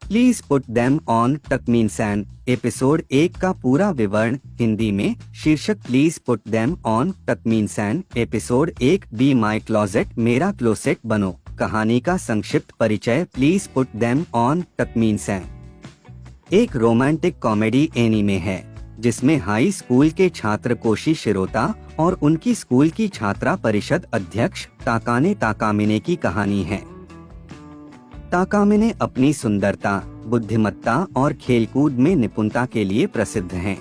Please put them on टकमीनसैन। Episode 1 का पूरा विवरण हिंदी में। शीर्षक प्लीज पुट देम ऑन टकमीनसैन। एपिसोड 1 बी माई क्लोजेट, मेरा क्लोसेट बनो। कहानी का संक्षिप्त परिचय। प्लीज पुट देम ऑन टकमीनसैन एक रोमांटिक कॉमेडी एनीमे है जिसमें हाई स्कूल के छात्र कोशी शिरोता और उनकी स्कूल की छात्रा परिषद अध्यक्ष ताकाने ताकामिने की कहानी है। ताकामिने अपनी सुंदरता, बुद्धिमत्ता और खेलकूद में निपुणता के लिए प्रसिद्ध हैं।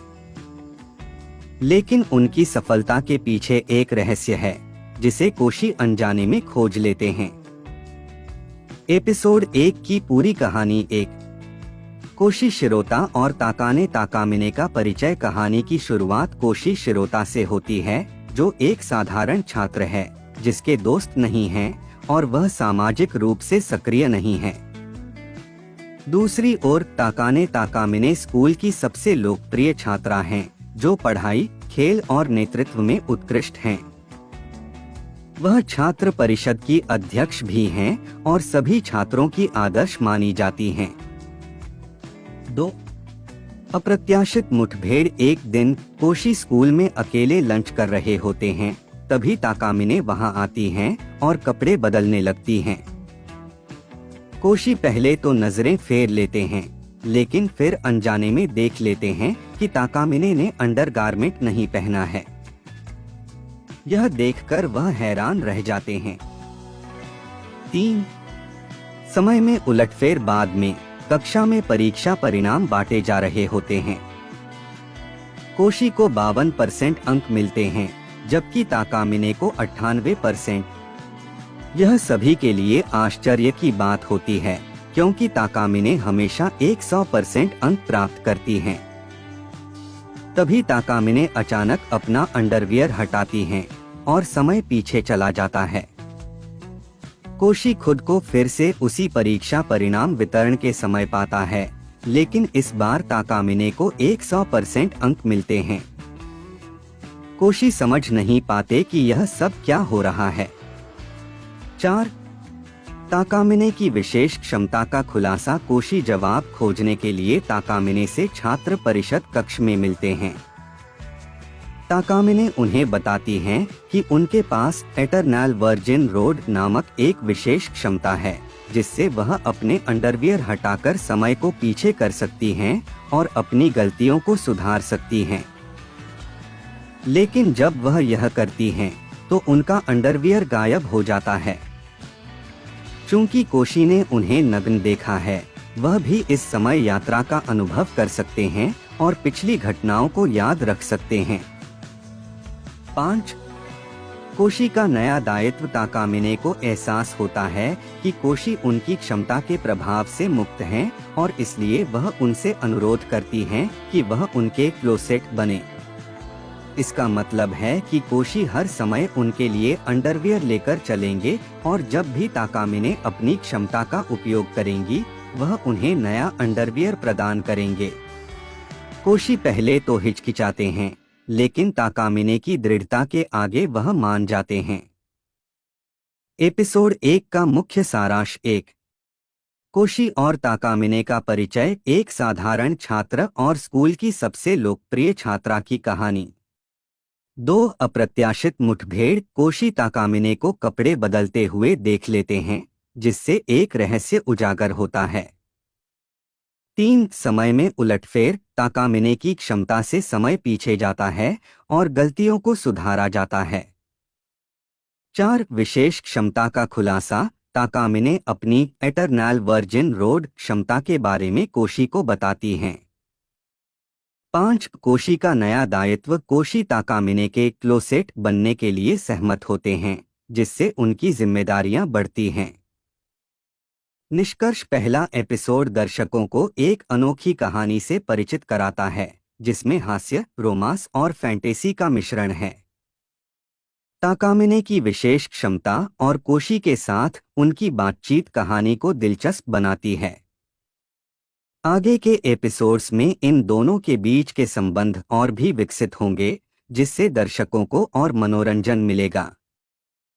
लेकिन उनकी सफलता के पीछे एक रहस्य है जिसे कोशी अनजाने में खोज लेते हैं। एपिसोड 1 की पूरी कहानी। कोशी शिरोता और ताकाने ताकामिने का परिचय। कहानी की शुरुआत कोशी शिरोता से होती है, जो एक साधारण छात्र है जिसके दोस्त नहीं हैं और वह सामाजिक रूप से सक्रिय नहीं है। दूसरी ओर ताकाने ताकामिने स्कूल की सबसे लोकप्रिय छात्रा हैं, जो पढ़ाई, खेल और नेतृत्व में उत्कृष्ट हैं। वह छात्र परिषद की अध्यक्ष भी हैं और सभी छात्रों की आदर्श मानी जाती हैं। 2 अप्रत्याशित मुठभेड़। एक दिन कोशी स्कूल में अकेले लंच कर रहे होते हैं, तभी ताकामिने वहां आती हैं और कपड़े बदलने लगती हैं। कोशी पहले तो नजरें फेर लेते हैं, लेकिन फिर अनजाने में देख लेते हैं कि ताकामिने ने अंडरगारमेंट नहीं पहना है। यह देखकर वह हैरान रह जाते हैं। 3 समय में उलटफेर। बाद में कक्षा में परीक्षा परिणाम बांटे जा रहे होते हैं। कोशी को 52% अंक मिलते हैं, जबकि ताकामिने को 98%। यह सभी के लिए आश्चर्य की बात होती है, क्योंकि ताकामिने हमेशा 100% अंक प्राप्त करती हैं। तभी ताकामिने अचानक अपना अंडरवियर हटाती हैं और समय पीछे चला जाता है। कोशी खुद को फिर से उसी परीक्षा परिणाम वितरण के समय पाता है, लेकिन इस बार ताकामिने को 100% अंक मिलते हैं। कोशी समझ नहीं पाते कि यह सब क्या हो रहा है। 4 ताकामिने की विशेष क्षमता का खुलासा। कोशी जवाब खोजने के लिए ताकामिने से छात्र परिषद कक्ष में मिलते हैं। ताकामिने उन्हें बताती हैं कि उनके पास एटर्नल वर्जिन रोड नामक एक विशेष क्षमता है, जिससे वह अपने अंडरवियर हटाकर समय को पीछे कर सकती हैं और अपनी गलतियों को सुधार सकती हैं। लेकिन जब वह यह करती हैं, तो उनका अंडरवियर गायब हो जाता है। चूंकि कोशी ने उन्हें नग्न देखा है, वह भी इस समय यात्रा का अनुभव कर सकते हैं और पिछली घटनाओं को याद रख सकते हैं। 5 कोशी का नया दायित्व। ताकामिने को एहसास होता है कि कोशी उनकी क्षमता के प्रभाव से मुक्त हैं और इसलिए वह उनसे अनुरोध करती हैं कि वह उनके क्लोसेट बने। इसका मतलब है कि कोशी हर समय उनके लिए अंडरवियर लेकर चलेंगे और जब भी ताकामिने अपनी क्षमता का उपयोग करेंगी, वह उन्हें नया अंडरवियर प्रदान करेंगे। कोशी पहले तो हिचकिचाते हैं, लेकिन ताकामिने की दृढ़ता के आगे वह मान जाते हैं। एपिसोड 1 का मुख्य सारांश। कोशी और ताकामिने का परिचय। एक साधारण छात्र और स्कूल की सबसे लोकप्रिय छात्रा की कहानी। 2 अप्रत्याशित मुठभेड़। कोशी ताकामिने को कपड़े बदलते हुए देख लेते हैं, जिससे एक रहस्य उजागर होता है। 3 समय में उलटफेर। ताकामिने की क्षमता से समय पीछे जाता है और गलतियों को सुधारा जाता है। 4 विशेष क्षमता का खुलासा। ताकामिने अपनी एटर्नल वर्जिन रोड क्षमता के बारे में कोशी को बताती हैं। 5 कोशी का नया दायित्व। कोशी ताकामिने के क्लोसेट बनने के लिए सहमत होते हैं, जिससे उनकी जिम्मेदारियां बढ़ती हैं। निष्कर्ष। पहला एपिसोड दर्शकों को एक अनोखी कहानी से परिचित कराता है, जिसमें हास्य, रोमांस और फैंटेसी का मिश्रण है। ताकामिने की विशेष क्षमता और कोशी के साथ उनकी बातचीत कहानी को दिलचस्प बनाती है। आगे के एपिसोड्स में इन दोनों के बीच के संबंध और भी विकसित होंगे, जिससे दर्शकों को और मनोरंजन मिलेगा।